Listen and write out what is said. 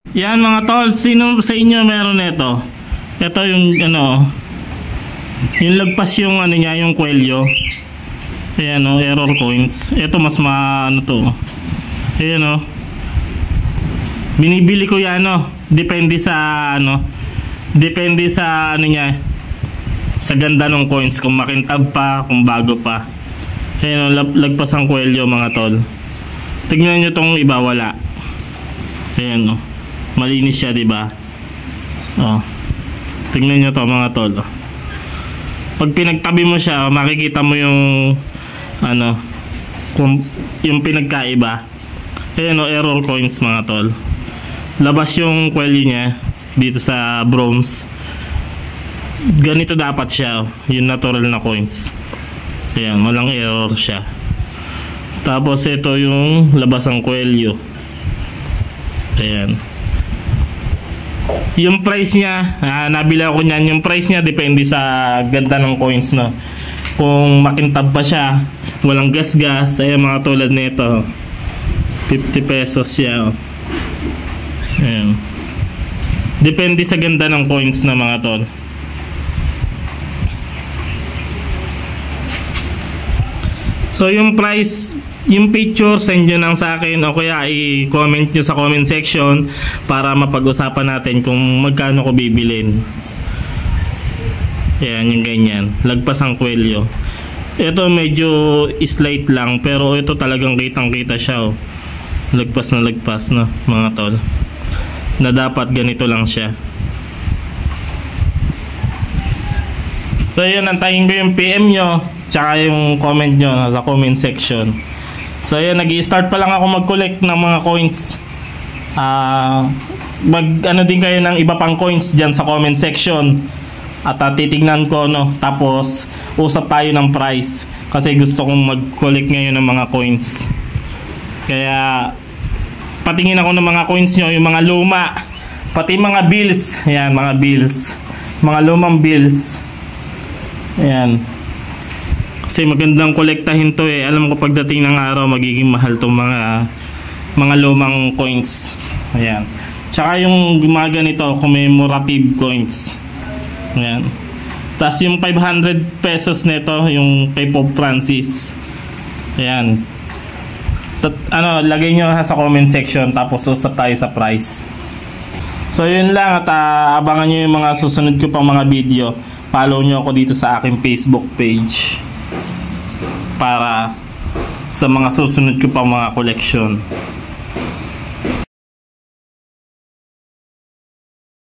Yan mga tol, sino sa inyo meron nito? Ito yung ano, yung lagpas yung ano niya, yung kwelyo. Ayan o, error coins. Ito mas ano to. Ayan o. Binibili ko yan o. Depende sa ano. Depende sa ano niya. Sa ganda ng coins. Kung makintab pa, kung bago pa. Ayan o, lagpas ang kwelyo mga tol. Tignan nyo tong iba, wala. Ayan o. Malinis siya, diba? O. Tignan nyo to mga tol. Pag pinagtabi mo siya, makikita mo yung ano, kung yung pinagkaiba. Ayan o, error coins mga tol. Labas yung kwelyo niya dito sa bronze. Ganito dapat siya, yung natural na coins. Ayan, walang error siya. Tapos ito yung labas ang kwelyo. Ayan. Yung price niya, nabila ko niyan. Yung price niya depende sa ganda ng coins, no. Kung makintab pa siya, walang gas-gas, ayan mga tulad nito, 50 pesos siya. Ayan. Depende sa ganda ng coins na mga tol. So yung price, yung picture, send nyo lang sa akin o kaya i-comment nyo sa comment section para mapag-usapan natin kung magkano ko bibilin. Ayan, yung ganyan. Lagpas ang kwelyo. Ito medyo slight lang, pero ito talagang kitang-kita siya. Oh. Lagpas na lagpas, no, mga tol. Na dapat ganito lang siya. So yun, antayin ko yung PM nyo tsaka yung comment nyo sa comment section. So yun, nag-i-start pa lang ako mag-collect ng mga coins. Mag ano din kayo ng iba pang coins dyan sa comment section. At titignan ko, no, tapos usap tayo ng price. Kasi gusto kong mag-collect ngayon ng mga coins. Kaya patingin ako ng mga coins nyo, yung mga luma, pati mga bills. Ayan, mga bills, mga lumang bills. Ayan. Kasi magandang kolektahin to eh. Alam ko pagdating ng araw magiging mahal tong mga lumang coins. Ayan. Tsaka yung mga ganito, commemorative coins. Ayan. Tapos yung 500 pesos nito, yung kay Pope Francis. Ayan. Ano, lagay nyo sa comment section tapos usap tayo sa price. So yun lang, at abangan nyo yung mga susunod ko pang mga video. Follow nyo ako dito sa aking Facebook page para sa mga susunod ko pang mga collection.